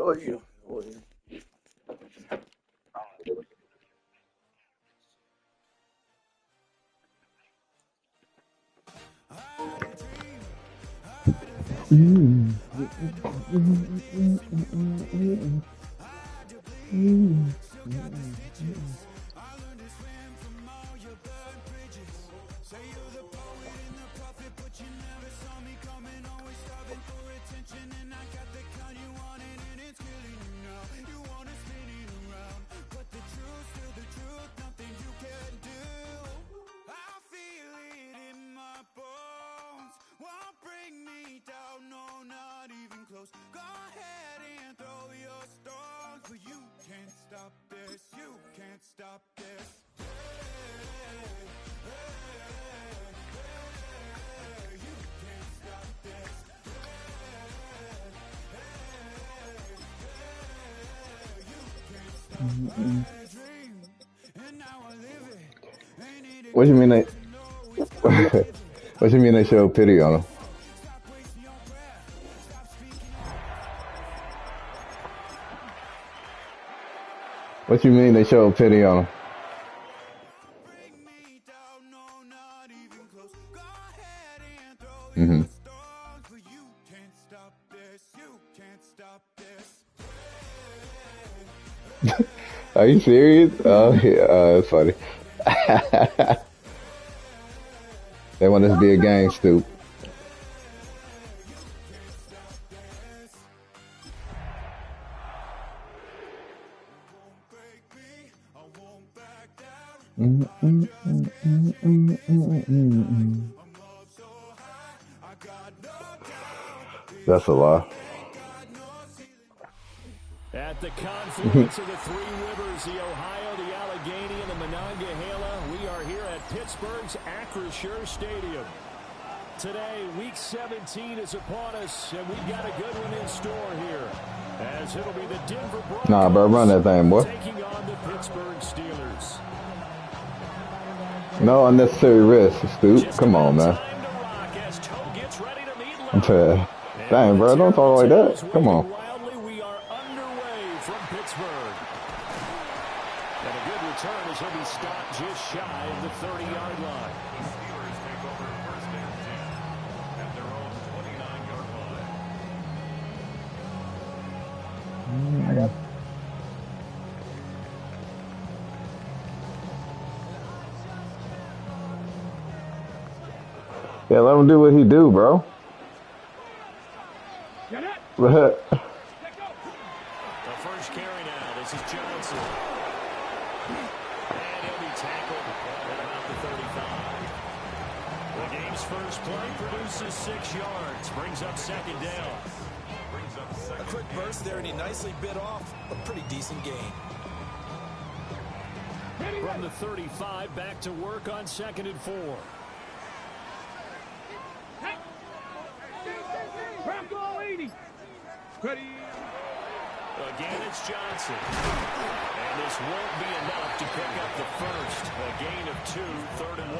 Oye, oye. What you mean they? What you mean they show pity on him? What you mean they show pity on him? Mm-hmm. Are you serious? Oh yeah, that's funny. They want us to be a gang, stoop. That's a lie. At the confluence of the three rivers, the Ohio, the Allegheny, and the Monongahela, we are here at Pittsburgh's Acrisure Stadium. Today, Week 17 is upon us, and we've got a good one in store here, as it'll be the Denver Broncos Nah, bro, run that thing, boy. taking on the Pittsburgh Steelers. No unnecessary risk, stoop. Come on, man. Dang, bro, don't talk like that. Come on. We are underway from Pittsburgh. And a good return as he'll be stopped just shy of the 30-yard line. The Steelers take over first and 10 at their own 29-yard line. Yeah, let him do what he do, bro. The first carry now. This is Johnson. And he'll be tackled at about the 35. The game's first play produces 6 yards. Brings up second down. A quick burst there, and he nicely bit off a pretty decent gain. From the 35, back to work on 2nd and 4. Ready. Again, it's Johnson. And this won't be enough to pick up the first. A gain of 2, 3rd and 1.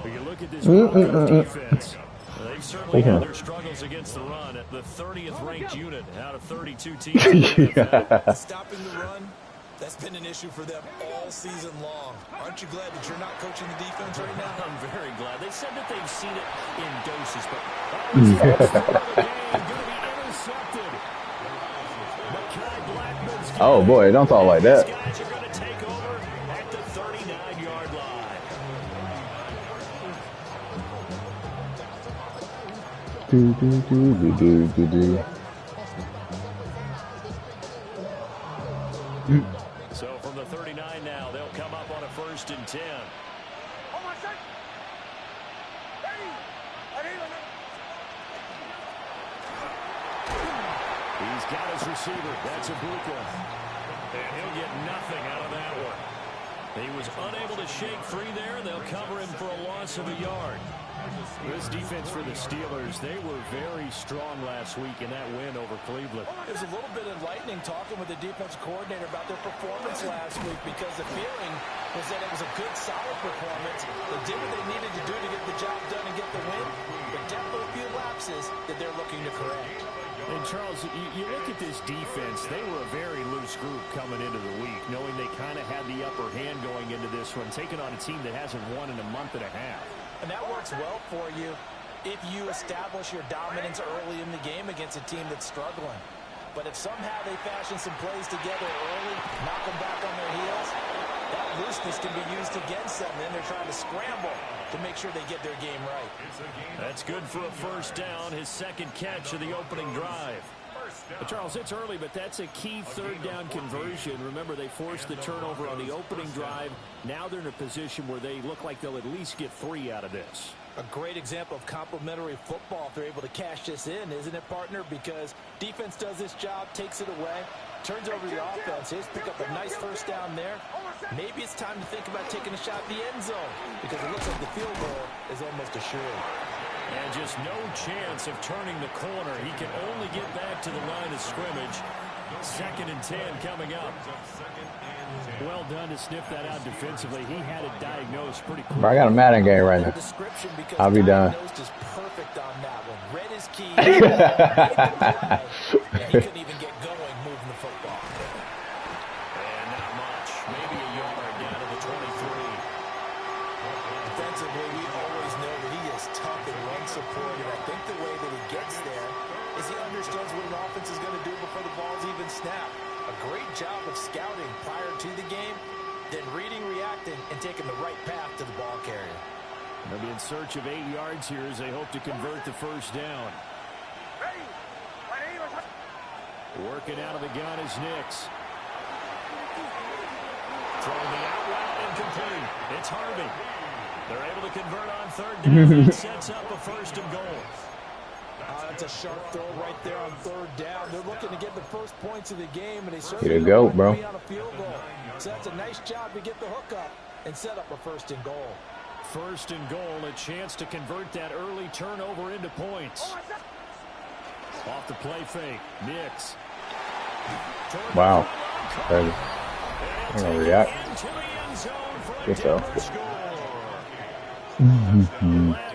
When you look at this Broncos defense, they've certainly had their struggles against the run at the 30th ranked unit out of 32 teams in the NFL. Stopping the run, that's been an issue for them all season long. Aren't you glad that you're not coaching the defense right now? I'm very glad. They said that they've seen it in doses, but Oh boy, don't talk like that. These guys are going to take over at the 39-yard line. So from the 39 now, they'll come up on a 1st and 10. He's got his receiver. That's Ibuka. And he'll get nothing out of that one. He was unable to shake free there. They'll cover him for a loss of a yard. This defense for the Steelers, they were very strong last week in that win over Cleveland. It was a little bit enlightening talking with the defense coordinator about their performance last week because the feeling was that it was a good, solid performance. They did what they needed to do to get the job done and get the win, but definitely a few lapses that they're looking to correct. And Charles, you look at this defense, they were a very loose group coming into the week, knowing they kind of had the upper hand going into this one, taking on a team that hasn't won in a month and a half. And that works well for you if you establish your dominance early in the game against a team that's struggling. But if somehow they fashion some plays together early, knock them back on their heels, that looseness can be used against them. Then they're trying to scramble to make sure they get their game right. That's good for a first down, his second catch of the opening drive. But Charles, it's early, but that's a key third down conversion. Remember, they forced the turnover on the opening drive. Now they're in a position where they look like they'll at least get 3 out of this. A great example of complementary football if they're able to cash this in, isn't it, partner? Because defense does this job, takes it away, turns over the offense. Here's pick up a nice first down there. Maybe it's time to think about taking a shot at the end zone because it looks like the field goal is almost assured. And just no chance of turning the corner. He can only get back to the line of scrimmage. 2nd and 10 coming up. Well done to sniff that out defensively. He had it diagnosed pretty quickly. Bro, I got a Madden game right now. I'll be done. Is perfect on that one. Red is key. He couldn't even get going moving the football. And not much. Maybe a yard down to the 23. Defensively, we always know that he is tough and run supported. I think the way that he gets there is he understands what an offense is going to do before the ball's even snapped. A great job of scouting prior to the game, then reading, reacting, and taking the right path to the ball carrier. They'll be in search of 8 yards here as they hope to convert the first down. Working out of the gun is Nix. Throwing the out route incomplete. It's Harvey. They're able to convert on 3rd down. That sets up a 1st and goal. That's a sharp throw right there on 3rd down. They're looking to get the first points of the game, and they certainly Here you go, bro. be on a field goal. So that's a nice job to get the hook up and set up a 1st and goal. 1st and goal, a chance to convert that early turnover into points. Off the play fake, Nix. Wow. I'm gonna react. Guess so.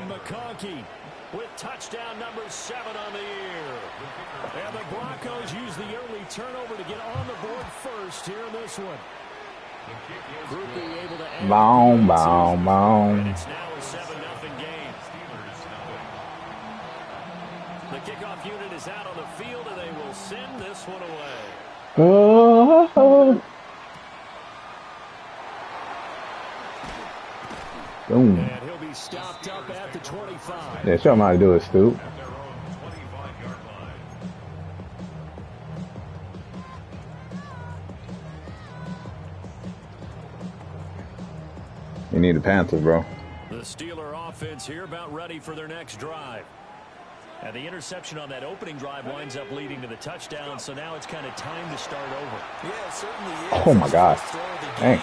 McConkey with touchdown number 7 on the year. And the Broncos use the early turnover to get on the board first here in this one. Groupie able to end Boom, boom, boom. and it's now a 7-0 game. The kickoff unit is out on the field, and they will send this one away. Oh. Boom. And he'll be stopped up at the 25. Yeah, show him how to do it, Stu. You need the Panthers, bro. The Steeler offense here about ready for their next drive. And the interception on that opening drive winds up leading to the touchdown, so now it's kind of time to start over. Yeah, it certainly is. Oh, my gosh. Dang.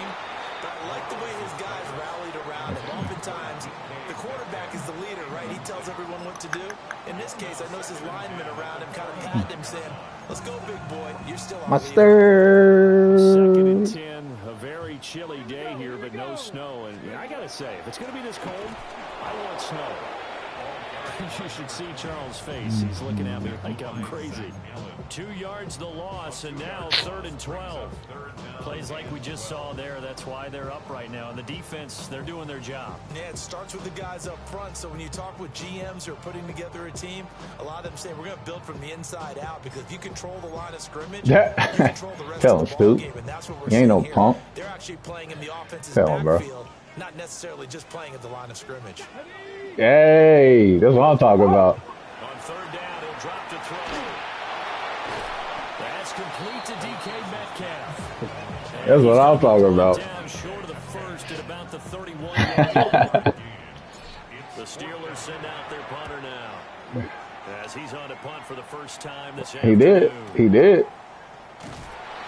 But I like the way his guys rallied around him. Oftentimes, the quarterback is the leader, right? He tells everyone what to do. In this case, I noticed his linemen around him kind of patting him, saying, "Let's go, big boy. You're still on Mustard. 2nd and 10, a very chilly day here, but no snow. And I got to say, if it's going to be this cold, I want snow. You should see Charles' face. He's looking at me like I'm crazy. 2 yards the loss, and now 3rd and 12. Plays like we just saw there. That's why they're up right now. And the defense, they're doing their job. Yeah, it starts with the guys up front. So when you talk with GMs who are putting together a team, a lot of them say we're going to build from the inside out because if you control the line of scrimmage, you control the rest Tell of him, the ball Stu. game. And that's what we're You ain't no seeing here. punk. They're actually playing in the offense's Tell him, bro. backfield, not necessarily just playing at the line of scrimmage. Hey, that's what I'm talking about. On 3rd down, he'll drop to throw. That's complete to DK Metcalf. That's what I'm talking about. Down short of the first at about the 31-yard line. The Steelers send out their punter now. As he's on to punt for the first time this He did. He did.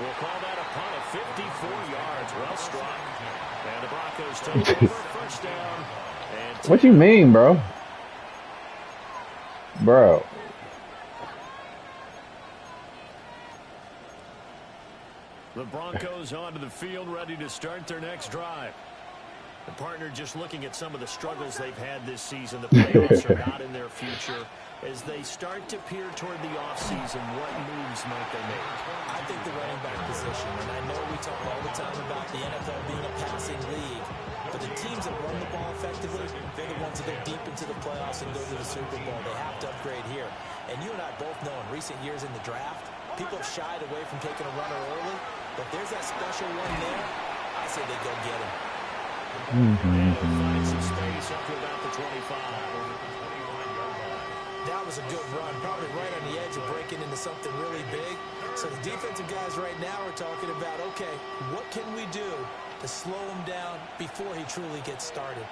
We'll call that a punt of 54 yards. Well struck. And the Broncos take over first down. And What you mean, bro? Bro. The Broncos onto the field, ready to start their next drive. The partner just looking at some of the struggles they've had this season. The playoffs are not in their future. As they start to peer toward the offseason, what moves might they make? I think the running back position, and I know we talk all the time about the NFL being a passing league, but the teams that run the ball effectively, they're the ones that go deep into the playoffs and go to the Super Bowl. They have to upgrade here. And you and I both know in recent years in the draft, people have shied away from taking a runner early, but there's that special one there. I say they go get him. And find some space up to about the 25. That was a good run, probably right on the edge of breaking into something really big. So the defensive guys right now are talking about, okay, what can we do to slow him down before he truly gets started?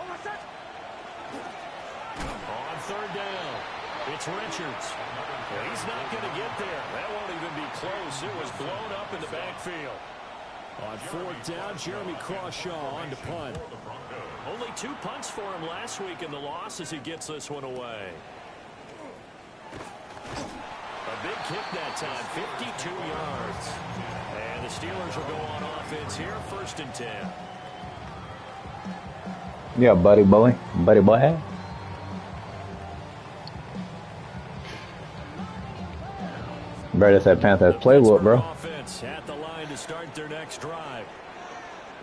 On third down, it's Richards. Well, he's not going to get there. That won't even be close. It was blown up in the backfield. On fourth down, Jeremy Crawshaw on to punt. Only 2 punts for him last week in the loss as he gets this one away. A big kick that time, 52 yards. And the Steelers will go on offense here, 1st and 10. Yeah, buddy boy. Buddy boy. Bro, that's that Panthers playbook, bro. Offense at the line to start their next drive.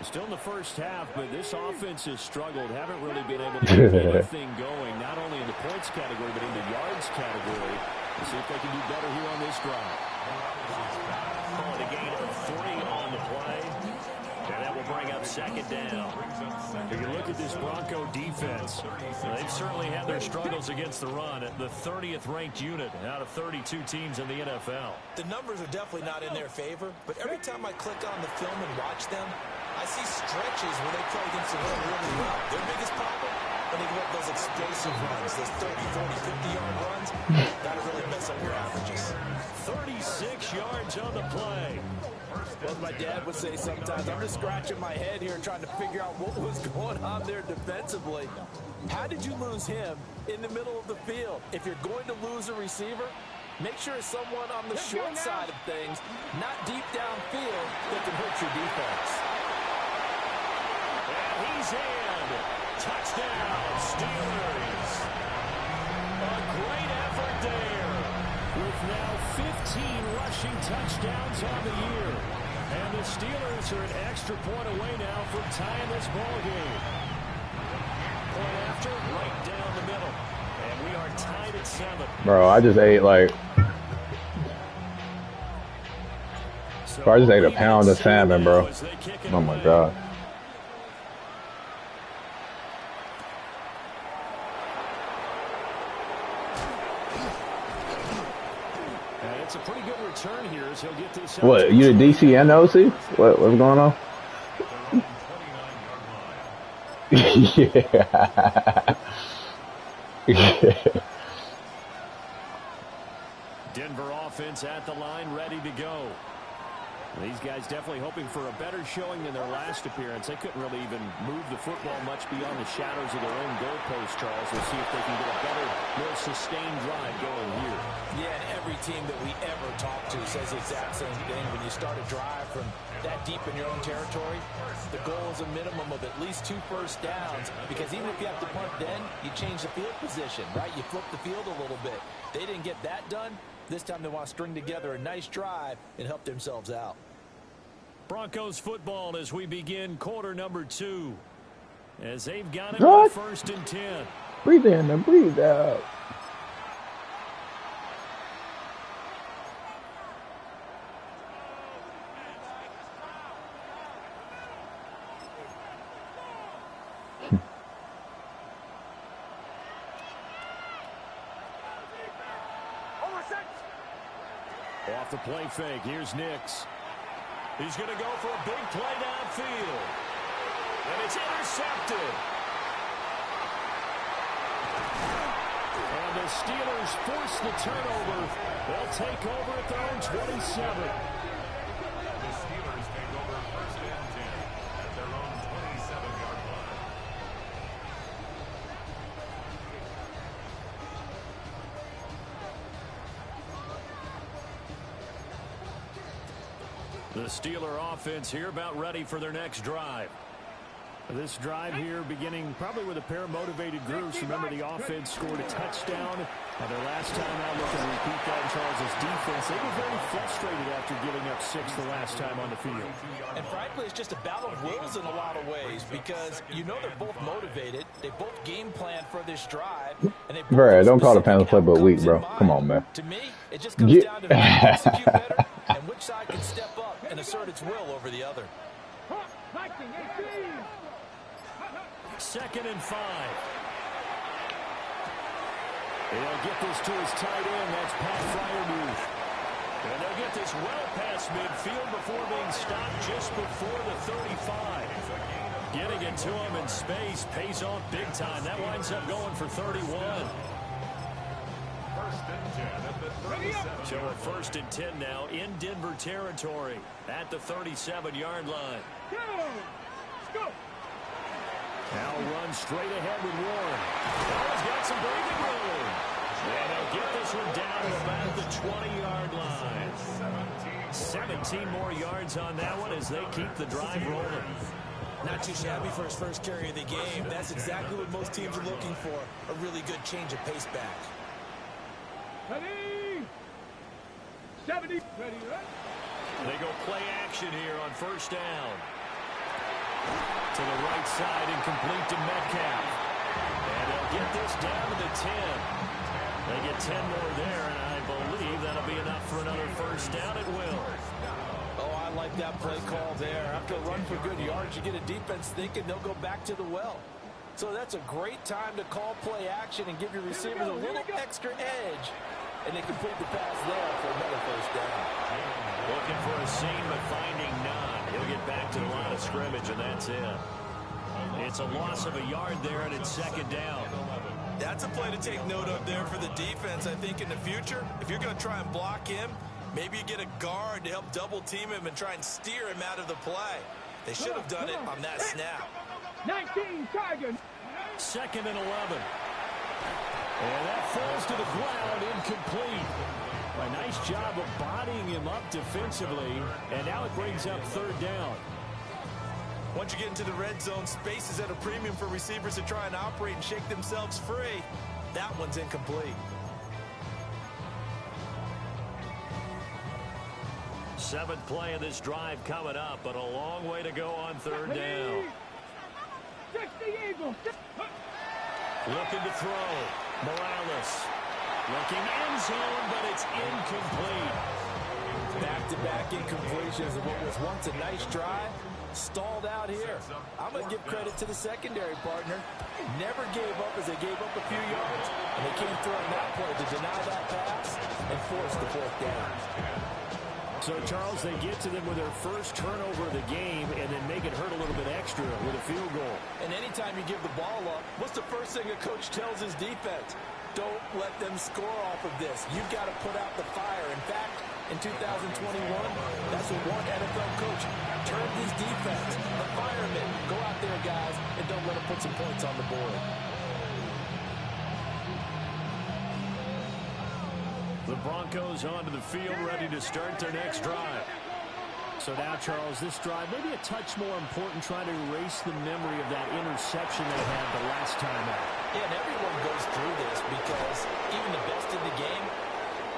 Still in the first half, but this offense has struggled. Haven't really been able to get anything going, not only in the points category, but in the yards category. We'll see if they can do better here on this drive. Calling a gain of 3 on the play. And that will bring up 2nd down. If you look at this Bronco defense, they've certainly had their struggles against the run at the 30th ranked unit out of 32 teams in the NFL. The numbers are definitely not in their favor, but every time I click on the film and watch them, I see stretches where they play against the run really well. Their biggest problem, when they give up those explosive runs, those 30, 40, 50-yard runs, that'll really mess up your averages. 36 yards on the play. Well, my dad would say sometimes, I'm just scratching my head here trying to figure out what was going on there defensively. How did you lose him in the middle of the field? If you're going to lose a receiver, make sure it's someone on the short side of things, not deep downfield, that can hurt your defense. And he's in. Touchdown, Steelers. A great effort there. With now 15 rushing touchdowns on the year. And the Steelers are an extra point away now from tying this ball game. Point after, right down the middle. And we are tied at 7. Bro, I just ate like... Bro, I just ate a pound of salmon, bro. Oh my God. It's a pretty good return here as he'll get this. What, you the DC and the OC? What's going on? Yeah. Denver offense at the line, ready to go. These guys definitely hoping for a better showing than their last appearance. They couldn't really even move the football much beyond the shadows of their own goalpost, Charles. We'll see if they can get a better, more sustained drive going here. Yeah, and every team that we ever talk to says the exact same thing. When you start a drive from that deep in your own territory, the goal is a minimum of at least 2 first downs, because even if you have to punt then, you change the field position, right? You flip the field a little bit. They didn't get that done. This time they want to string together a nice drive and help themselves out. Broncos football as we begin quarter number 2. As they've got it on 1st and 10. Breathe in and breathe out. Off the play fake, here's Nix. He's going to go for a big play downfield. And it's intercepted. And the Steelers force the turnover. They'll take over at their own 27. The Steelers take over 1st and 10 at their own 27-yard line. The Steeler offense here about ready for their next drive. This drive here beginning probably with a pair of motivated groups. Remember, the offense scored a touchdown. Their last time out, looking to repeat that in Charles' defense. They were very frustrated after giving up 6 the last time on the field. And frankly, it's just a battle of wills in a lot of ways because you know they're both motivated. They both game plan for this drive. And they Bruh, don't call the Panthers play but weak, bro. Come on, man. To me, it just comes down to who can execute better and which side can step up and assert its will over the other. 2nd and 5. They'll get this to his tight end. That's Pat Fryermuth. And they'll get this well past midfield before being stopped just before the 35. Getting it to him in space pays off big time. That winds up going for 31. So a 1st and 10 now in Denver territory at the 37-yard line. Let's go. Now runs straight ahead with Warren. Oh, he's got some breathing room. And they'll get this one down to about the 20-yard line. 17 more yards on that one as they keep the drive rolling. Not too shabby for his first carry of the game. That's exactly what most teams are looking for. A really good change of pace back. Ready. 70. Ready, right? They go play action here on 1st down. To the right side and complete to Metcalf. And they'll get this down to the 10. They get 10 more there, and I believe that'll be enough for another 1st down at will. Oh, I like that play call there. After a run for good yards, you get a defense thinking they'll go back to the well. So that's a great time to call play action and give your receivers a little extra edge. And they complete the pass there for another 1st down. Looking for a seam, but finding none. He'll get back to the line of scrimmage, and that's it. It's a loss of a yard there, and it's 2nd down. That's a play to take note of there for the defense, I think, in the future. If you're going to try and block him, maybe you get a guard to help double team him and try and steer him out of the play. They should have done it on that snap. 19, Tiger. 2nd and 11. And that falls to the ground, incomplete. A nice job of bodying him up defensively, and now it brings up 3rd down. Once you get into the red zone, space is at a premium for receivers to try and operate and shake themselves free. That one's incomplete. 7th play of this drive coming up, but a long way to go on 3rd down. 60 Eagles. Looking to throw. Morales. Looking end zone, but it's incomplete. Back-to-back incompletions of what was once a nice drive. Stalled out here. I'm going to give credit to the secondary partner. Never gave up as they gave up a few yards, and they came through on that play to deny that pass and force the 4th down. So, Charles, they get to them with their first turnover of the game and then make it hurt a little bit extra with a field goal. And anytime you give the ball up, what's the first thing a coach tells his defense? Don't let them score off of this. You've got to put out the fire. In fact, in 2021, that's what one NFL coach turned his defense. The firemen. Go out there, guys, and don't let them put some points on the board. The Broncos onto the field, ready to start their next drive. So now, Charles, this drive maybe a touch more important, trying to erase the memory of that interception they had the last time out. Yeah, and everyone goes through this because even the best in the game,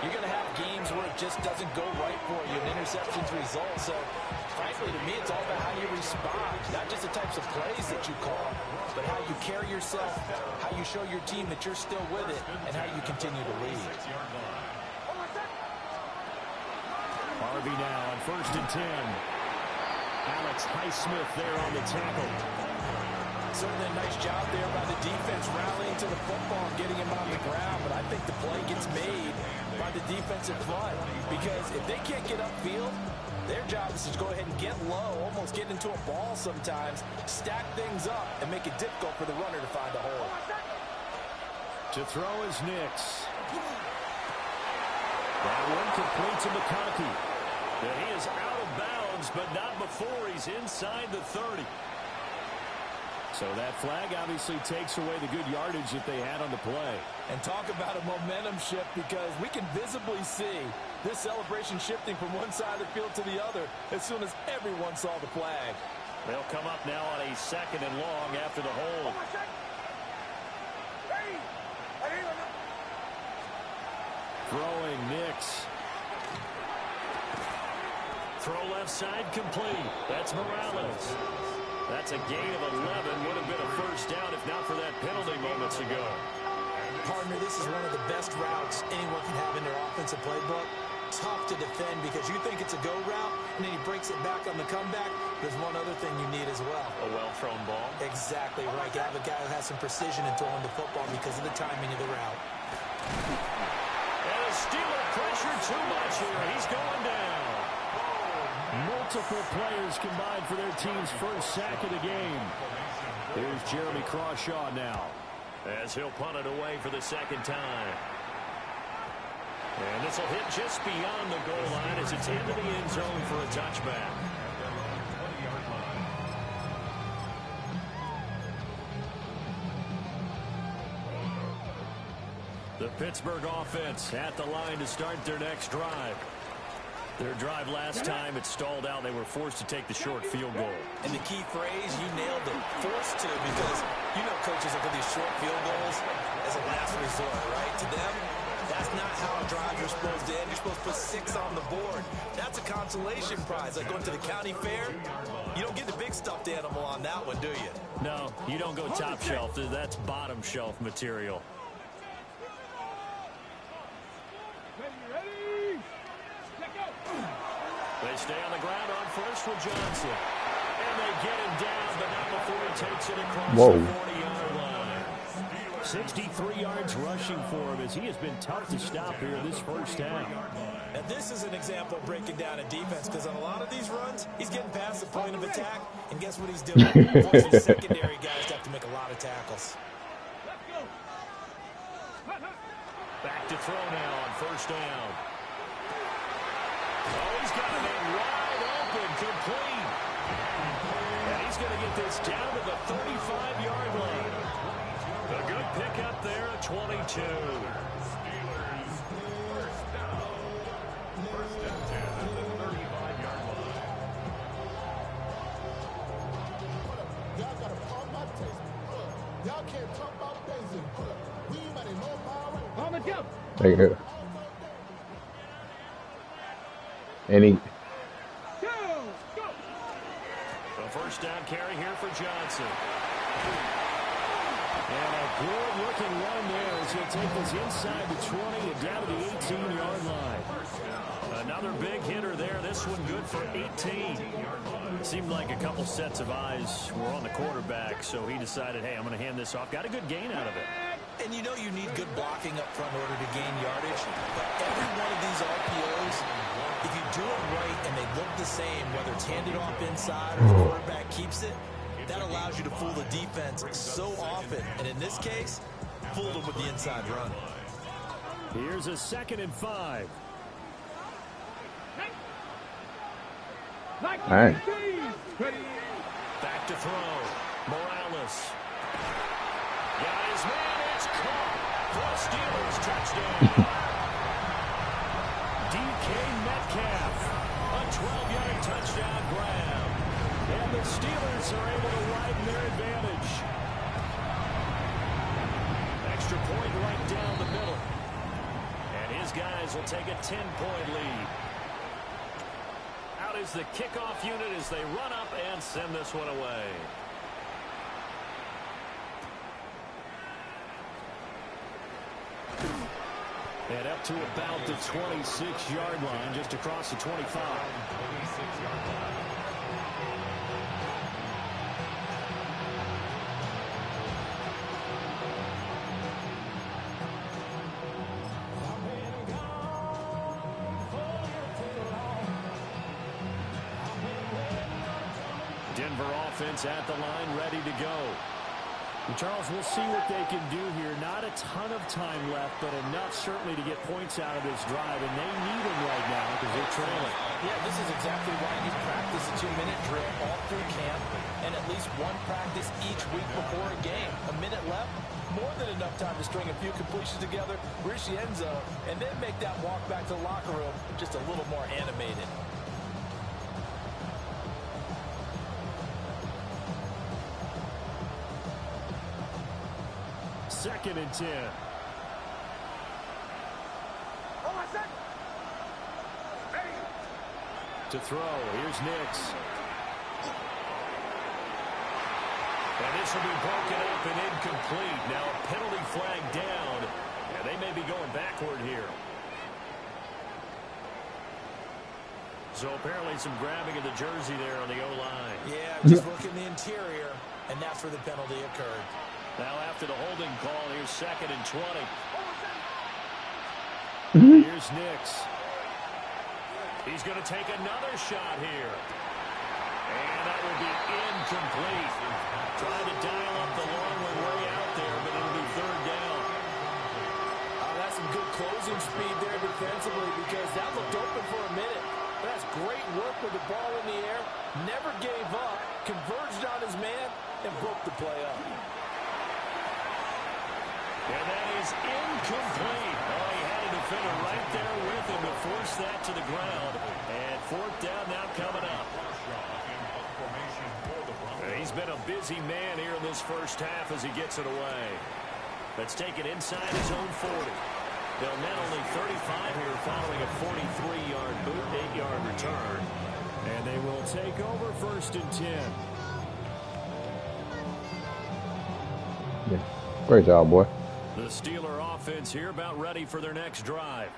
you're going to have games where it just doesn't go right for you, and interceptions result. So, frankly, to me, it's all about how you respond, not just the types of plays that you call, but how you carry yourself, how you show your team that you're still with it, and how you continue to lead. Harvey now on 1st and 10. Alex Highsmith there on the tackle. Certainly a nice job there by the defense rallying to the football and getting him on the ground, but I think the play gets made by the defensive front because if they can't get upfield, their job is to go ahead and get low, almost get into a ball sometimes, stack things up, and make it difficult for the runner to find a hole. To throw is Nix. That one complete to McConkey. He is out of bounds, but not before he's inside the 30. So that flag obviously takes away the good yardage that they had on the play. And talk about a momentum shift because we can visibly see This celebration shifting from one side of the field to the other as soon as everyone saw the flag. They'll come up now on a 2nd and long after the hold. Throwing Nix. Throw left side complete. That's Morales. That's a gain of 11. Would have been a first down if not for that penalty moments ago. Partner, this is one of the best routes anyone can have in their offensive playbook. Tough to defend because you think it's a go route, and then he breaks it back on the comeback. There's one other thing you need as well. A well-thrown ball. Exactly right. You have a guy who has some precision in throwing the football because of the timing of the route. And a Steeler pressure too much here. He's going down. Multiple players combined for their team's first sack of the game. Here's Jeremy Crawshaw now, as he'll punt it away for the 2nd time. And this will hit just beyond the goal line as it's into the end zone for a touchback. The Pittsburgh offense at the line to start their next drive. Their drive last time, it stalled out. They were forced to take the short field goal. And the key phrase, you nailed it, forced to, because you know coaches look at these short field goals as a last resort, right? To them, that's not how drives are supposed to end. You're supposed to put 6 on the board. That's a consolation prize. Like going to the county fair, you don't get the big stuffed animal on that one, do you? No, you don't go top shelf. That's bottom shelf material. They stay on the ground on first with Johnson. And they get him down, but not before he takes it across the 40-yard line. 63 yards rushing for him as he has been tough to stop here this first half. And this is an example of breaking down a defense, because on a lot of these runs, he's getting past the point of attack, and guess what he's doing? Forcing secondary guys to have to make a lot of tackles. Back to throw now on first down. Oh, he's got it in wide open, complete. And he's going to get this down to the 35-yard line. A good pickup there at 22. Right here. Any. A first down carry here for Johnson. And a good-looking run there as he'll take this inside the 20 and down to the 18-yard line. Another big hitter there. This one good for 18. It seemed like a couple sets of eyes were on the quarterback, so he decided, hey, I'm going to hand this off. Got a good gain out of it. And you know you need good blocking up front in order to gain yardage. But every one of these RPOs, if you do it right and they look the same, whether it's handed off inside or the quarterback keeps it, that allows you to fool the defense so often. And in this case, fooled them with the inside run. Here's a 2nd and 5. All right. Back to throw. Morales. Got his man. It's caught for a Steelers touchdown. DK Metcalf. A 12-yard touchdown grab. And the Steelers are able to widen their advantage. Extra point right down the middle. And his guys will take a 10-point lead. Out is the kickoff unit as they run up and send this one away. And up to about the 26-yard line, just across the 25. Denver offense at the line, ready to go. And Charles, we'll see what they can do here. Not a ton of time left, but enough certainly to get points out of this drive, and they need them right now because they're trailing. Yeah, this is exactly why you practice a 2-minute drill all through camp and at least one practice each week before a game. A minute left, more than enough time to string a few completions together, reach the end zone, and then make that walk back to the locker room just a little more animated. Second and 10. To throw, here's Nix. And this will be broken up and incomplete. Now a penalty flag down, and they may be going backward here. So apparently some grabbing of the jersey there on the O-line. Yeah, just look in the interior, and that's where the penalty occurred. Now after the holding call, here's second and 20. Here's Nix. He's going to take another shot here. And that will be incomplete. Trying to dial up the long one way out there, but it'll be third down. That's some good closing speed there defensively because that looked open for a minute. That's great work with the ball in the air. Never gave up, converged on his man, and broke the play up. And that is incomplete. Oh, he had a defender right there with him to force that to the ground. And fourth down now coming up. He's been a busy man here in this first half as he gets it away. Let's take it inside his own 40. They'll net only 35 here following a 43-yard boot, 8-yard return. And they will take over first and 10. Yeah. Great job, boy. The Steeler offense here about ready for their next drive.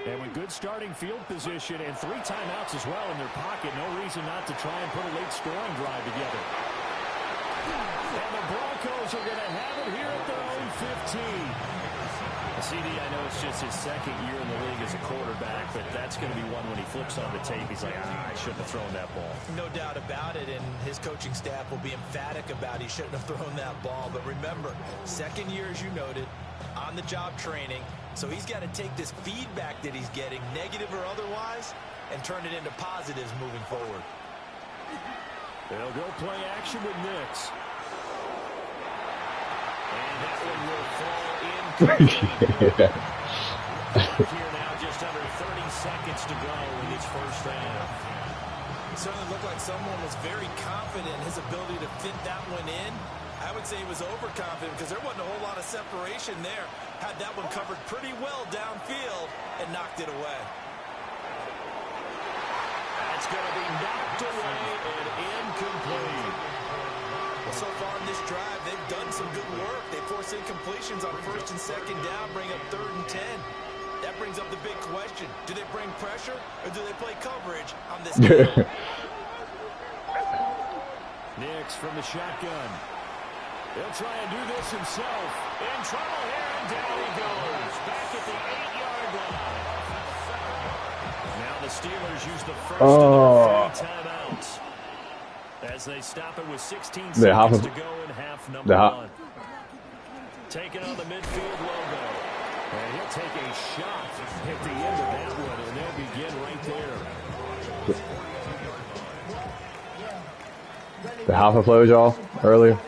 And with good starting field position and 3 timeouts as well in their pocket, no reason not to try and put a late scoring drive together. And the Broncos are going to have it here at their own 15. CD, I know it's just his second year in the league as a quarterback, but that's going to be one when he flips on the tape. He's like, I shouldn't have thrown that ball. No doubt about it, and his coaching staff will be emphatic about he shouldn't have thrown that ball. But remember, second year, as you noted, on-the-job training. So he's got to take this feedback that he's getting, negative or otherwise, and turn it into positives moving forward. They'll go play action with Nix. And that one will fall in. Here now, just under 30 seconds to go in this first half. It certainly looked like someone was very confident in his ability to fit that one in. I would say he was overconfident because there wasn't a whole lot of separation there. Had that one covered pretty well downfield and knocked it away. That's going to be knocked away and incomplete. Well, so far in this drive, they've done some good work. They force incompletions on first and second down, bring up third and 10. That brings up the big question. Do they bring pressure or do they play coverage on this game? Nix from the shotgun. He'll try and do this himself. In trouble here, and down he goes. Back at the 8-yard line. Now the Steelers use the first of their 3 timeouts. As they stop it with 16 seconds to go in half number 1. Taking on the midfield logo. And he'll take a shot at the end of that one, and they'll begin right there. The Alpha flows, y'all, earlier.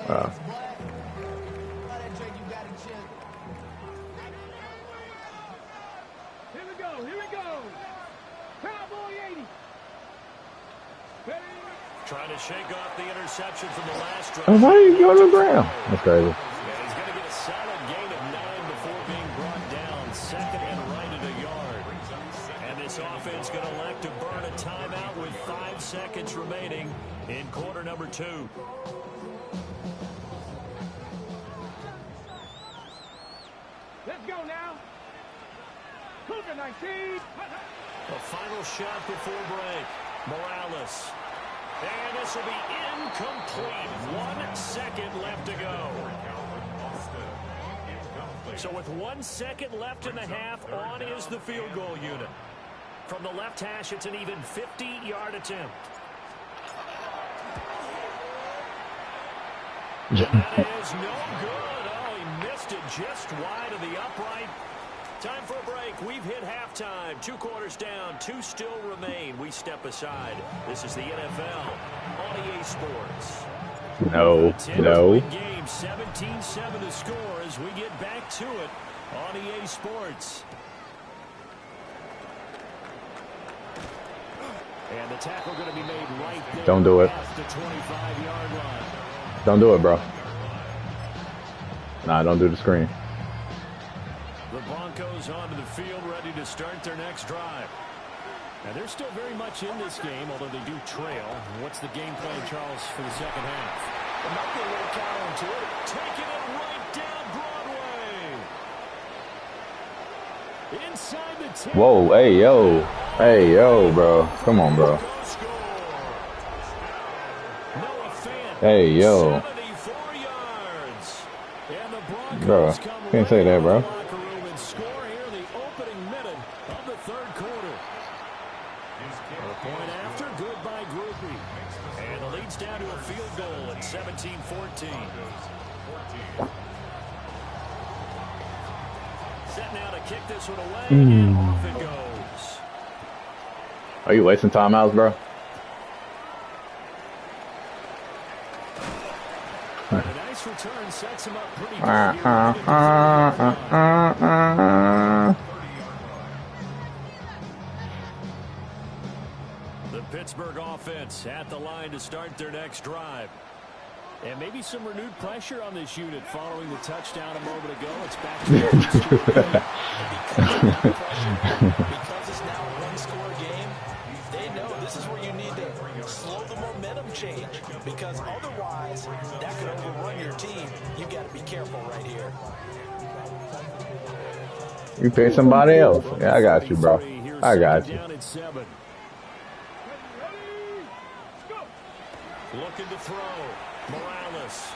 Here we go, here we go. Cowboy 80. Trying to shake off the interception from the last drive. Oh, why are you going to the ground? That's crazy. Yeah, he's going to get a solid gain of 9 before being brought down. Second and right at a yard. And this offense going to elect to burn a timeout with 5 seconds remaining in quarter number 2. Let's go now. Cougar 19. A final shot before break. Morales. And this will be incomplete. 1 second left to go. So with 1 second left in the half, on is the field goal unit. From the left hash, it's an even 50-yard attempt. And that is no good. Oh, he missed it just wide of the upright. Time for a break. We've hit halftime. 2 quarters down. 2 still remain. We step aside. This is the NFL on EA Sports. No. Game game. 17-7 to score as we get back to it on EA Sports. And the tackle going to be made right there. Don't do it. At the 25-yard line. Don't do it, bro. Nah, don't do the screen. The Broncos onto the field, ready to start their next drive. Now, they're still very much in this game, although they do trail. What's the game plan, Charles, for the second half? It might be a little counterintuitive. Taking it right down Broadway. Inside the 10. Whoa, hey, yo. Hey, yo, bro. Come on, bro. Hey, yo. 74 yards. And the Broncos Bro, can't say that, bro. and score here the opening minute of the third quarter. A point after, good by Groupie. And the lead's down to a field goal at 17-14. Set now to kick this one away, and off it goes. Are you wasting timeouts, bro? A nice return sets him up pretty good here. The Pittsburgh offense at the line to start their next drive. And maybe some renewed pressure on this unit following the touchdown a moment ago. It's back to the because it's now a one-score game, they know this is where you need to slow the momentum change, because otherwise that could overrun your team. You've got to be careful right here. You pay somebody else. Yeah, I got you, bro. I got you. Looking to throw. Morales.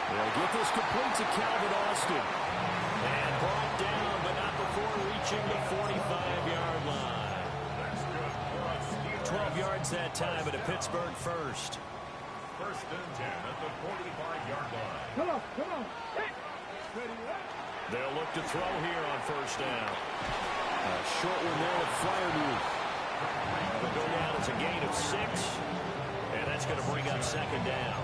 They'll get this complete to Calvin Austin. And brought down, but not before reaching the 45-yard line. 12 yards that time at a Pittsburgh first. First and 10 at the 45-yard line. Come on, come on. They'll look to throw here on first down. A short one there with Fryermuth. Will go down as a gain of 6. And that's going to bring up second down.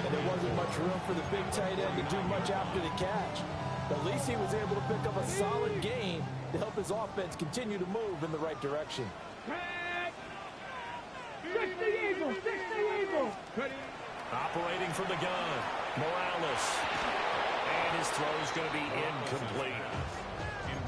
And there wasn't much room for the big tight end to do much after the catch. But at least he was able to pick up a solid gain to help his offense continue to move in the right direction. Operating from the gun, Morales. And his throw is going to be incomplete.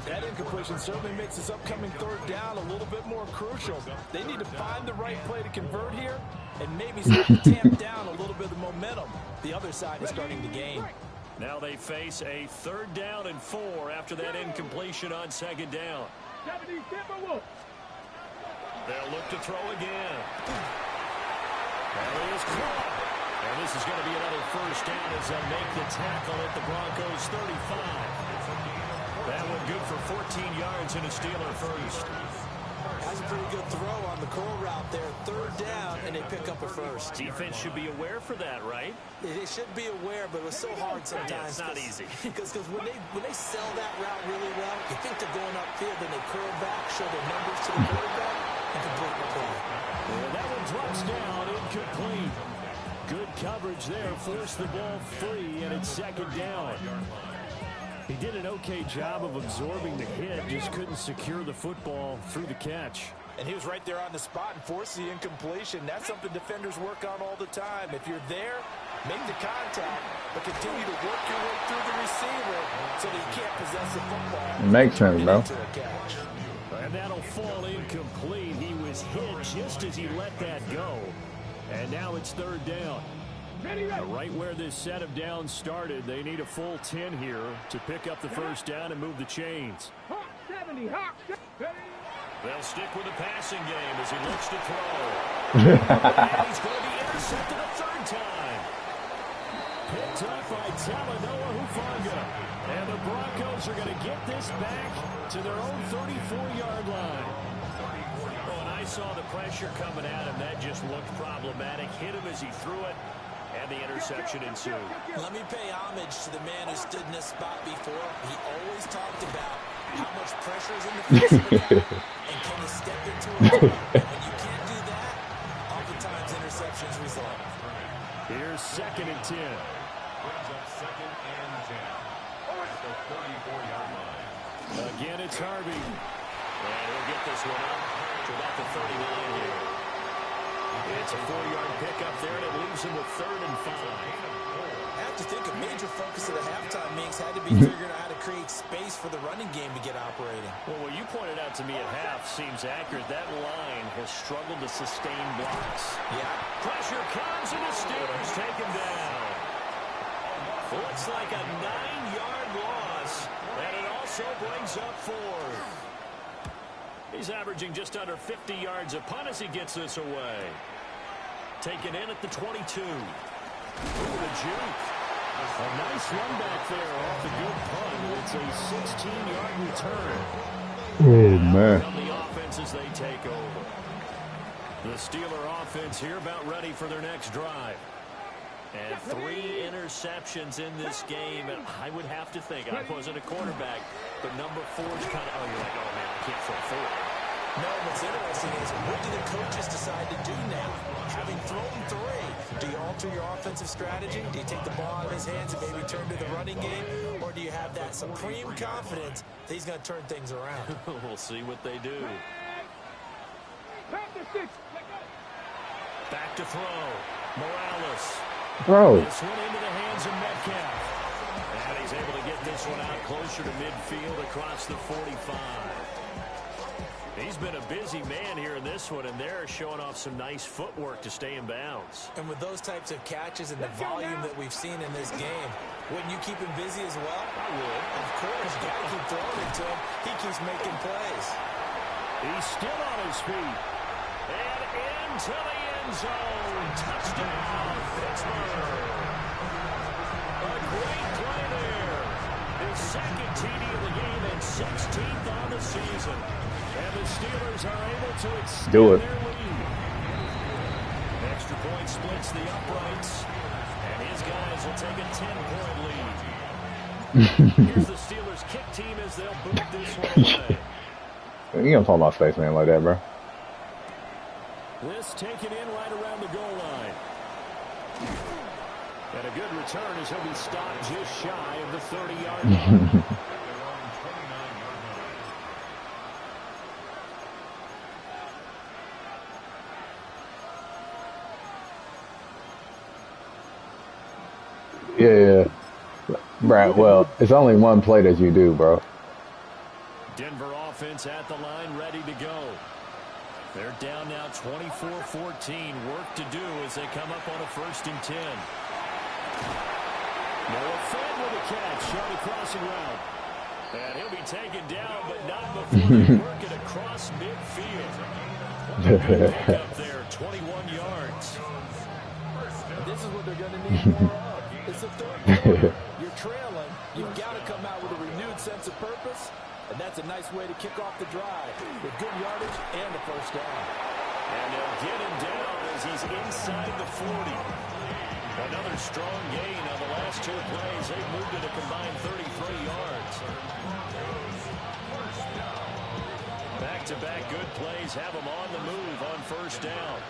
That incompletion certainly makes this upcoming third down a little bit more crucial. They need to find the right play to convert here and maybe start to tamp down a little bit of the momentum the other side is starting to gain. Now they face a third down and 4 after that incompletion on second down. They'll look to throw again. That is caught. And this is going to be another first down as they'll make the tackle at the Broncos 35. That one good for 14 yards and a Steeler first. That's a pretty good throw on the curl route there. Third down, and they pick up a first. Defense should be aware for that, right? They should be aware, but it was so hard sometimes. Yeah, it's not easy. Because when they sell that route really well, you think they're going upfield, then they curl back, show their numbers to the quarterback, and complete the play. Well, that one drops down, incomplete. Good coverage there, forced the ball free, and it's second down. He did an okay job of absorbing the hit, just couldn't secure the football through the catch. And he was right there on the spot and forced the incompletion. That's something defenders work on all the time. If you're there, make the contact, but continue to work your way through the receiver so that you can't possess the football. It makes sense, bro. And that'll fall incomplete. He was hit just as he let that go. And now it's third down. Right where this set of downs started, they need a full 10 here to pick up the first down and move the chains. They'll stick with the passing game as he looks to throw. And he's going to be intercepted a third time. Picked up by Talanoa Hufanga. And the Broncos are going to get this back to their own 34-yard line. Oh, and I saw the pressure coming at him. That just looked problematic. Hit him as he threw it. And the interception ensued. Let me pay homage to the man who stood in this spot before. He always talked about how much pressure is in the face of the guy, and can he step into it? When you can't do that, oftentimes interceptions result. Here's 2nd and 10. Brings up 2nd and 10 at the 34-yard line. Again, it's Harvey. And he'll get this one up to about the 39 here. It's a 4-yard pickup there, and it leaves him with 3rd and 5. I have to think a major focus of the halftime meetings had to be figuring out how to create space for the running game to get operating. Well, what you pointed out to me at half seems accurate. That line has struggled to sustain blocks. Yeah. Pressure comes, and the Steelers take him down. Looks like a 9-yard loss, and it also brings up 4. He's averaging just under 50 yards a punt as he gets this away. Taken in at the 22. Ooh, the juke. A nice run back there off the good punt. It's a 16-yard return. Oh, man. From the offense as they take over. The Steeler offense here about ready for their next drive. And 3 interceptions in this game. And I would have to think, I wasn't a quarterback, but number 4 is kind of, you're like, oh, man, I can't throw 4. No, what's interesting is what do the coaches decide to do now? Having thrown 3, do you alter your offensive strategy? Do you take the ball out of his hands and maybe turn to the running game? Or do you have that supreme confidence that he's going to turn things around? We'll see what they do. Back to throw. Morales. Bro. This one into the hands of Metcalf. And he's able to get this one out closer to midfield across the 45. He's been a busy man here in this one, and they're showing off some nice footwork to stay in bounds. And with those types of catches and the volume that we've seen in this game, wouldn't you keep him busy as well? I would. Of course, you got to keep throwing it to him. He keeps making plays. He's still on his feet. And into the end zone. Touchdown, Pittsburgh. A great play there. His 2nd TD of the game and 16th on the season. And the Steelers are able to extend their lead. Extra point splits the uprights. And his guys will take a 10-point lead. Here's the Steelers kick team as they'll boot this one away. You don't talk about spaceman like that, bro. This taken in right around the goal line. And a good return as he'll be stopped just shy of the 30-yard line. Yeah. Right, well, it's only one play that you do, bro. Denver offense at the line, ready to go. They're down now 24-14. Work to do as they come up on a 1st and 10. Noah Fant with a catch on the crossing route. And he'll be taken down, but not before they work it across midfield. Good pickup there, 21 yards. This is what they're going to need more of. It's the 3rd quarter. You're trailing. You've got to come out with a renewed sense of purpose. And that's a nice way to kick off the drive with good yardage and a 1st down. And they'll get him down as he's inside the 40. Another strong gain on the last 2 plays. They've moved it a combined 33 yards. Back-to-back good plays have them on the move on 1st down.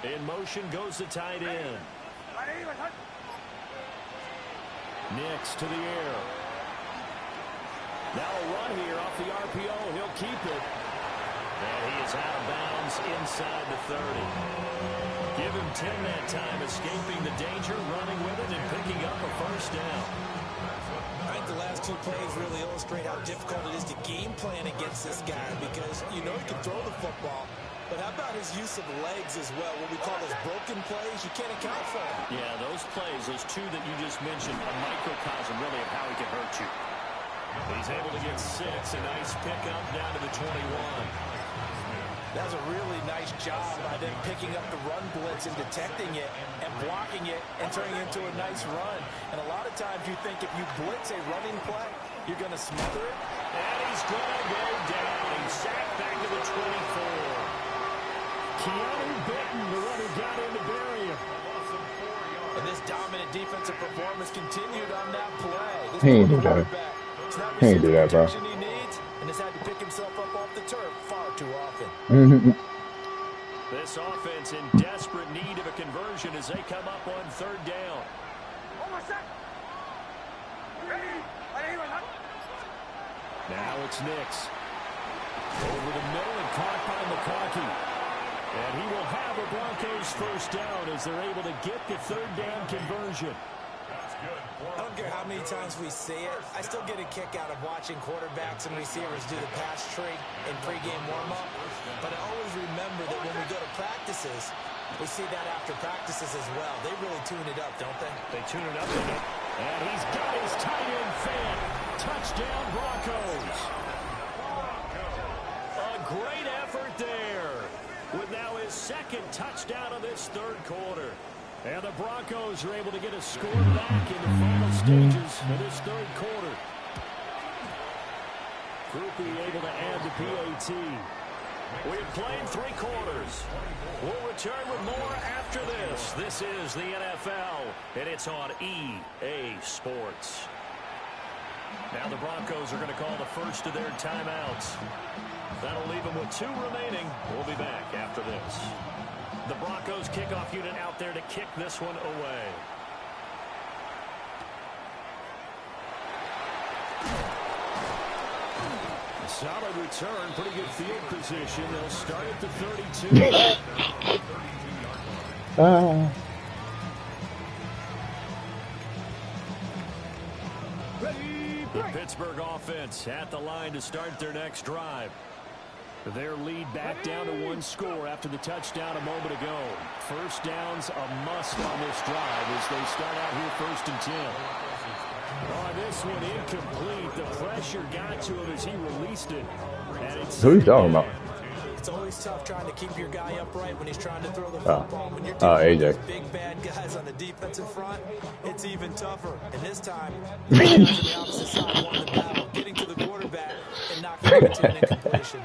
In motion goes the tight end. Nix to the air. Now a run here off the RPO. He'll keep it. And he is out of bounds inside the 30. Give him 10 that time, escaping the danger, running with it, and picking up a 1st down. I think the last 2 plays really illustrate how difficult it is to game plan against this guy because you know he can throw the football. But how about his use of legs as well? What we call those broken plays, you can't account for them. Yeah, those plays, those 2 that you just mentioned, a microcosm really of how he can hurt you. He's able to get 6, a nice pickup down to the 21. That was a really nice job by them picking up the run blitz and detecting it and blocking it and turning it into a nice run. And a lot of times you think if you blitz a running play, you're going to smother it. And he's going to go down. He's sacked back to the 24. Keanu Benton, the runner, got in to bury him. And this dominant defensive performance continued on that play. This He ain't do that. He ain't do that, bro. He needs, and has had to pick himself up off the turf far too often. This offense in desperate need of a conversion. conversion as they come up on third down. Now it's Nix. Over the middle and caught by McConkey. And he will have a Broncos first down as they're able to get the third down conversion. I don't care how many times we see it. I still get a kick out of watching quarterbacks and receivers do the pass tree in pregame warm-up. But I always remember that when we go to practices, we see that after practices as well. They really tune it up, don't they? They tune it up, and he's got his tight end fan. Touchdown, Broncos. A great effort there with now his second touchdown of this third quarter. And the Broncos are able to get a score back in the final stages of this third quarter. Groupie able to add the PAT. We've played 3 quarters. We'll return with more after this. This is the NFL, and it's on EA Sports. Now the Broncos are going to call the first of their timeouts. That'll leave them with 2 remaining. We'll be back after this. The Broncos kickoff unit out there to kick this one away. A solid return, pretty good field position. They'll start at the 32. The Pittsburgh offense at the line to start their next drive. Their lead back down to 1 score after the touchdown a moment ago. First down's a must on this drive as they start out here 1st and 10. Oh, this one incomplete. The pressure got to him as he released it. And it's Who are you talking about? It's always tough trying to keep your guy upright when he's trying to throw the football. When you're dealing AJ. with those big bad guys on the defensive front, it's even tougher. And this time, the guys on the opposite side won the battle, getting to the quarterback and not giving it to an incompletion.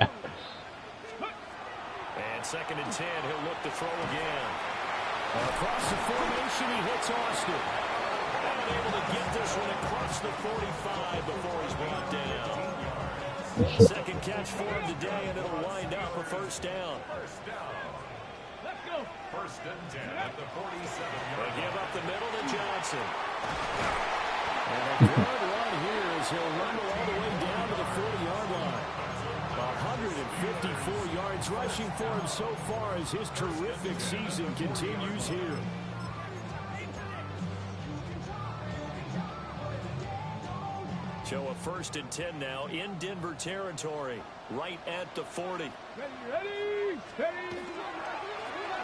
And 2nd and 10, he'll look to throw again. Across the formation, he hits Austin. And able to get this one across the 45 before he's brought down. 2nd catch for him today, and it'll wind up a first down. Let's go. 1st and 10 at the 47. They give up the middle to Johnson. And a good run here as he'll rumble all the way down to the 40-yard line. 154 yards rushing for him so far as his terrific season continues here. So a 1st and 10 now in Denver territory, right at the 40. Ready, steady.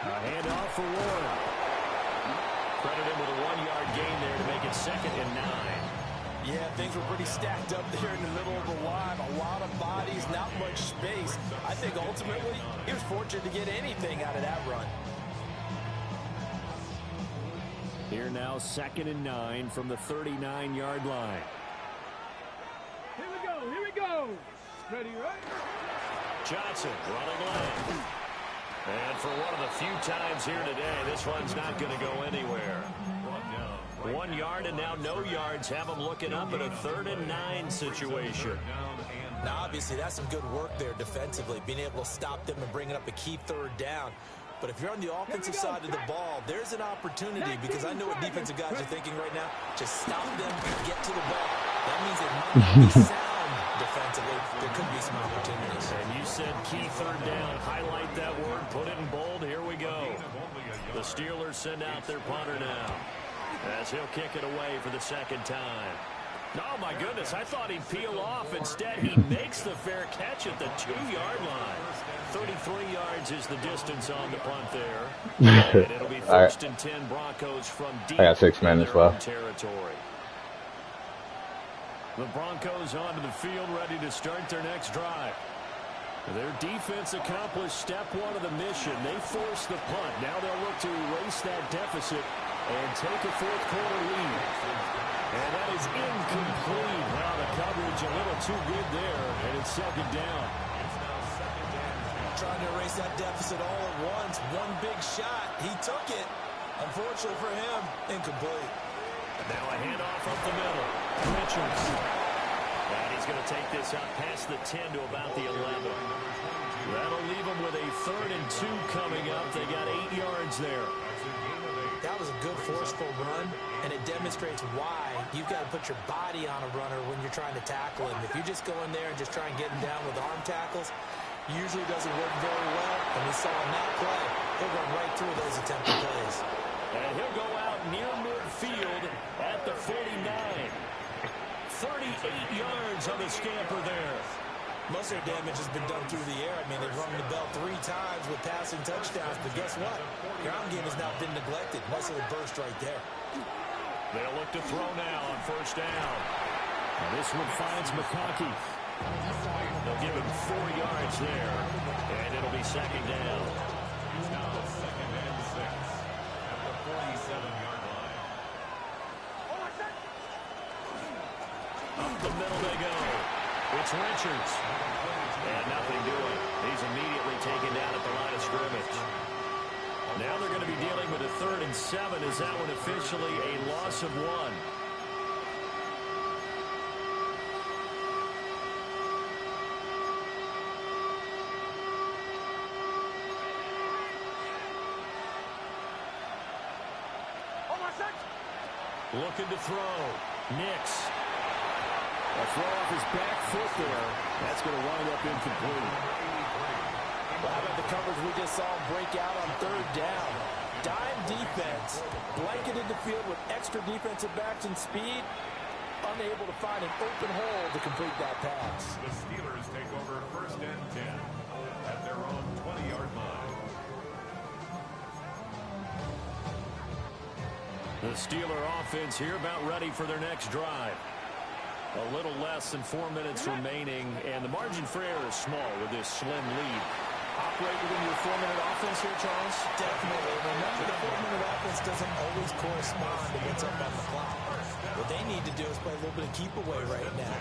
A handoff for Warren. Credit him with a 1-yard gain there to make it 2nd and 9. Yeah, things were pretty stacked up there in the middle of the line. A lot of bodies, not much space. I think ultimately he was fortunate to get anything out of that run. Here now 2nd and 9 from the 39-yard line. Here we go, here we go. Ready, right? Johnson running left. And for one of the few times here today, this one's not going to go anywhere. 1 yard and now no yards. Have them looking up at a 3rd and 9 situation. Now, obviously, that's some good work there defensively, being able to stop them and bringing up a key 3rd down. But if you're on the offensive side of the ball, there's an opportunity because I know what defensive guys are thinking right now. Just stop them and get to the ball. That means it might not be sound defensively. There could be some opportunities. And you said key 3rd down. Highlight that word. Put it in bold. Here we go. The Steelers send out their punter now as he'll kick it away for the 2nd time. Oh, my goodness. I thought he'd peel off. Instead, he makes the fair catch at the 2-yard line. 33 yards is the distance on the punt there. And it'll be 1st and 10 Broncos from deep. I got 6 minutes left. Territory. The Broncos onto the field ready to start their next drive. Their defense accomplished step 1 of the mission. They forced the punt. Now they'll look to erase that deficit and take a 4th quarter lead. And that is incomplete. Wow, the coverage a little too good there, and it's 2nd down. Trying to erase that deficit all at once. One big shot. He took it. Unfortunately for him, incomplete. Now a handoff up the middle. Richards. And he's going to take this out past the 10 to about the 11. That'll leave him with a 3rd and 2 coming up. They got 8 yards there. That was a good forceful run, and it demonstrates why you've got to put your body on a runner when you're trying to tackle him. If you just go in there and just try and get him down with arm tackles, usually doesn't work very well. And we saw in that play, he'll run right through those attempted plays. And he'll go out near midfield at the 49. 38 yards on the scamper there. Most of their damage has been done through the air. I mean, they've rung the bell 3 times with passing touchdowns. But guess what? Ground game has now been neglected. Nice little burst right there. They'll look to throw now on first down. Now this one finds McConkey. They'll give him 4 yards there. And it'll be second down. It's now second and 6 at the 47-yard line. Up the middle they go. It's Richards. And nothing doing. He's immediately taken down at the line of scrimmage. Now they're going to be dealing with a 3rd and 7. Is that one officially a loss of 1? Looking to throw. Nix. A throw off his back foot there. That's going to wind up incomplete. Well, how about the coverage we just saw him break out on 3rd down? Dime defense, blanketed the field with extra defensive backs and speed, unable to find an open hole to complete that pass. The Steelers take over 1st and 10 at their own 20-yard line. The Steeler offense here about ready for their next drive. A little less than 4 minutes remaining, and the margin for error is small with this slim lead. Operate within your 4-minute offense here, Charles? Definitely. Remember, the 4-minute offense doesn't always correspond to what's up on the clock. What they need to do is play a little bit of keep away right now.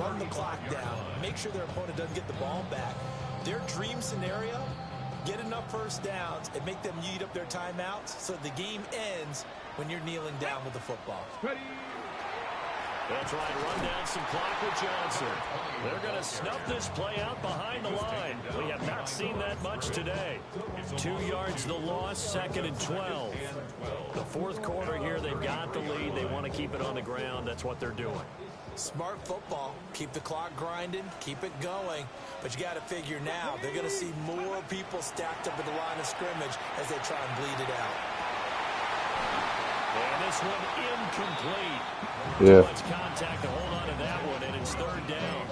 Run the clock down. Make sure their opponent doesn't get the ball back. Their dream scenario, get enough first downs and make them eat up their timeouts so the game ends when you're kneeling down with the football. Ready. That's right, run down some clock with Johnson. They're going to snuff this play out behind the line. We have not seen that much today. 2 yards the loss, 2nd and 12. The 4th quarter here, they've got the lead. They want to keep it on the ground. That's what they're doing. Smart football. Keep the clock grinding. Keep it going. But you got to figure now, they're going to see more people stacked up at the line of scrimmage as they try and bleed it out. And this one incomplete. Yeah. Too much contact to hold on to that one, and it's 3rd down.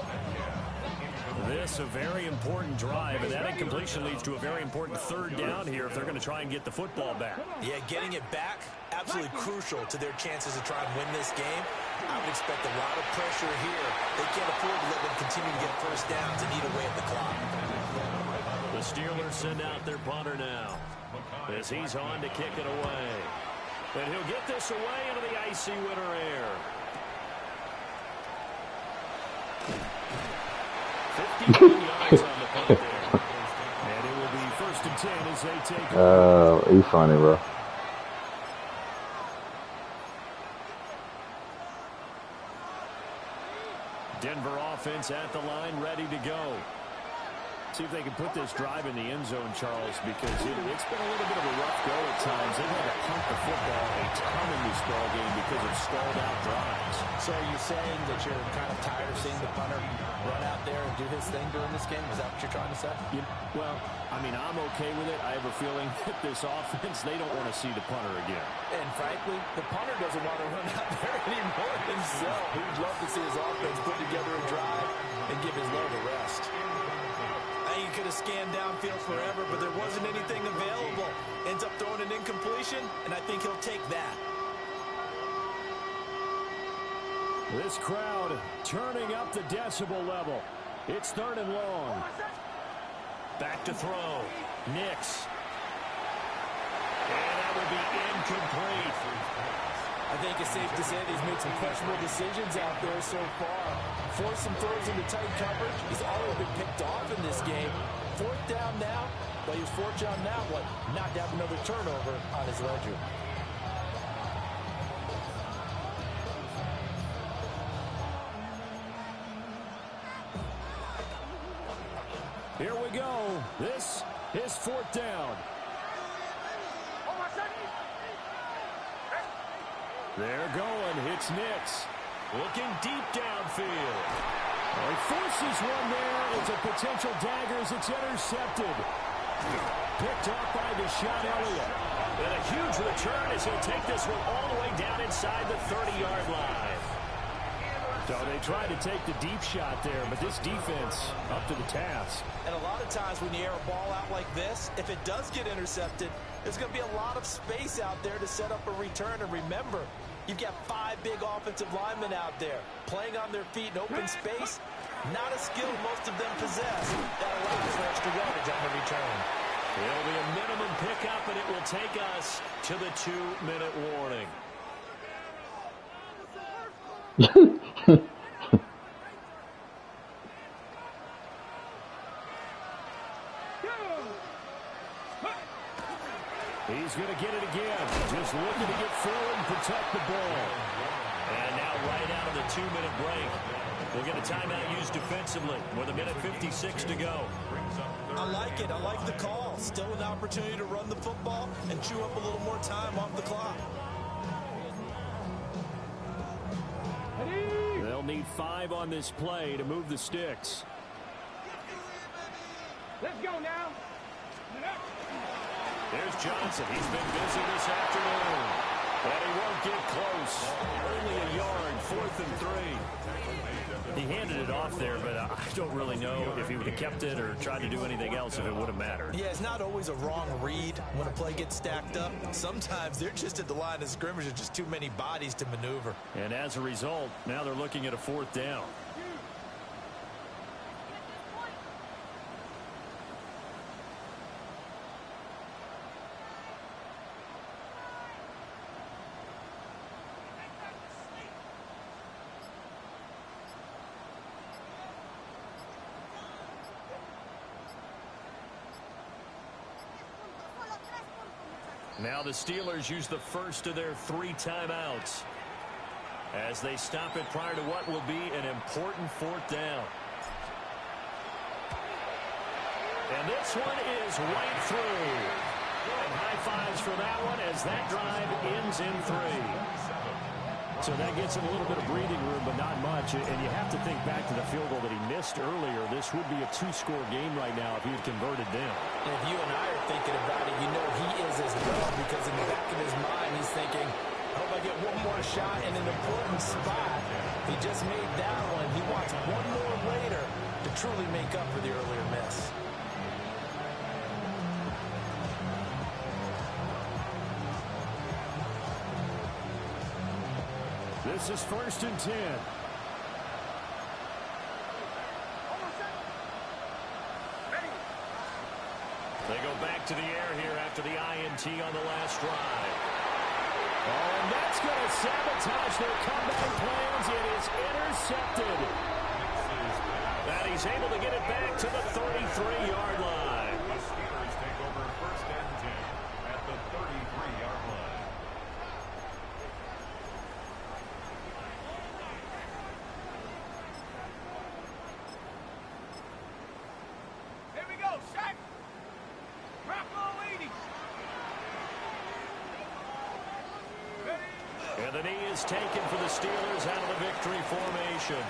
This a very important drive, and that incompletion leads to a very important 3rd down here if they're going to try and get the football back. Yeah, getting it back, absolutely crucial to their chances to try and win this game. I would expect a lot of pressure here. They can't afford to let them continue to get first downs and eat away at the clock. The Steelers send out their punter now as he's on to kick it away. And he'll get this away into the icy winter air. 51 yards on the punt there. And it will be 1st and 10 as they take over. You funny, bro. Denver offense at the line, ready to go. See if they can put this drive in the end zone, Charles, because it's been a little bit of a rough go at times. They've had to punt the football a ton in this ball game because of stalled out drives. So are you saying that you're kind of tired of seeing the punter run out there and do his thing during this game? Is that what you're trying to say? Well, I mean, I'm okay with it. I have a feeling that this offense, they don't want to see the punter again. And frankly, the punter doesn't want to run out there anymore himself. He'd love to see his offense put together a drive and give his leg a rest. He could have scanned downfield forever, but there wasn't anything available. Ends up throwing an incompletion, and I think he'll take that. This crowd turning up the decibel level. It's 3rd and long. Back to throw. Nix. And that will be incomplete. I think it's safe to say that he's made some questionable decisions out there so far. Forced some throws into tight coverage. He's already been picked off in this game. 4th down now. Well, he was 4th down now, but not to have another turnover on his ledger. Here we go. This is 4th down. They're going. It's Nix. Looking deep downfield. He forces one there. It's a potential dagger as it's intercepted. Picked off by Deshaun Elliott. And a huge return as he'll take this one all the way down inside the 30-yard line. So they tried to take the deep shot there, but this defense up to the task. And a lot of times when you air a ball out like this, if it does get intercepted, there's going to be a lot of space out there to set up a return. And remember, you've got 5 big offensive linemen out there playing on their feet in open space. Not a skill most of them possess. That allows for extra yardage on the return. It'll be a minimum pickup, and it will take us to the 2-minute warning. He's going to get it again. Just looking to get forward and protect the ball. And now right out of the 2-minute break, we'll get a timeout used defensively with 1:56 to go. I like it. I like the call. Still an opportunity to run the football and chew up a little more time off the clock. They'll need 5 on this play to move the sticks. Let's go now. There's Johnson. He's been busy this afternoon. But he won't get close. Only a yard, 4th and 3. He handed it off there, but I don't really know if he would have kept it or tried to do anything else if it would have mattered. Yeah, it's not always a wrong read when a play gets stacked up. Sometimes they're just at the line of scrimmage with just too many bodies to maneuver. And as a result, now they're looking at a 4th down. Now the Steelers use the first of their 3 timeouts as they stop it prior to what will be an important 4th down. And this one is right through. And high fives for that one as that drive ends in 3. So that gets him a little bit of breathing room, but not much. And you have to think back to the field goal that he missed earlier. This would be a 2-score game right now if he had converted them. And if you and I are thinking about it, you know he is as well, because in the back of his mind, he's thinking, I hope I get one more shot in an important spot. He just made that one. He wants one more later to truly make up for the earlier miss. This is 1st and 10. They go back to the air here after the INT on the last drive. Oh, and that's going to sabotage their comeback plans. It is intercepted. And he's able to get it back to the 33-yard line. The Steelers take over 1st and 10 at the 33-yard line. Here we go, Shaq. Drop on 80. Ready? And the knee is taken for the Steelers out of the victory formation.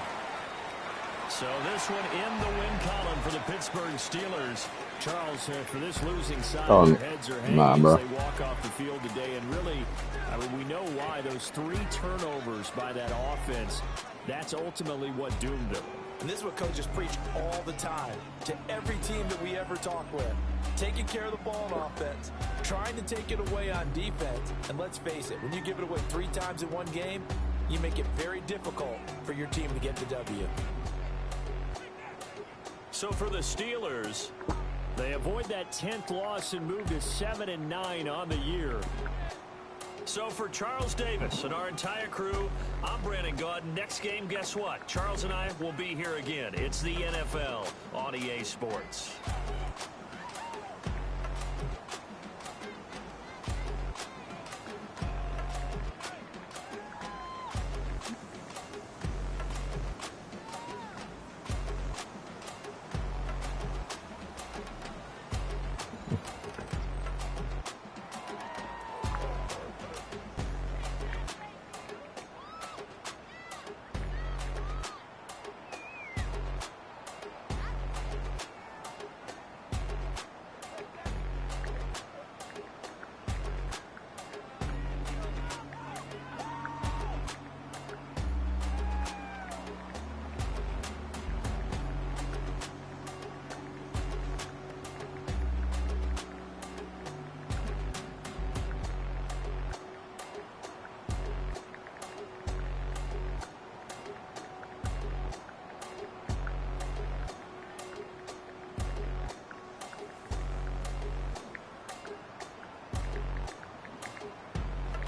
So this one in the win column for the Pittsburgh Steelers. Charles, for this losing side, their heads are hanging as they walk off the field today. And really, I mean, we know why. Those 3 turnovers by that offense, that's ultimately what doomed them. And this is what coaches preach all the time to every team that we ever talk with. Taking care of the ball on offense, trying to take it away on defense. And let's face it, when you give it away 3 times in one game, you make it very difficult for your team to get the W. So for the Steelers, they avoid that 10th loss and move to 7-9 on the year. So for Charles Davis and our entire crew, I'm Brandon Gaudin. Next game, guess what? Charles and I will be here again. It's the NFL on EA Sports.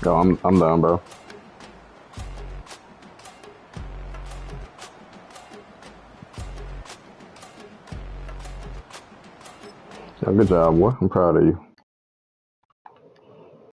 Yo, I'm done, bro. Yeah, good job, boy. I'm proud of you.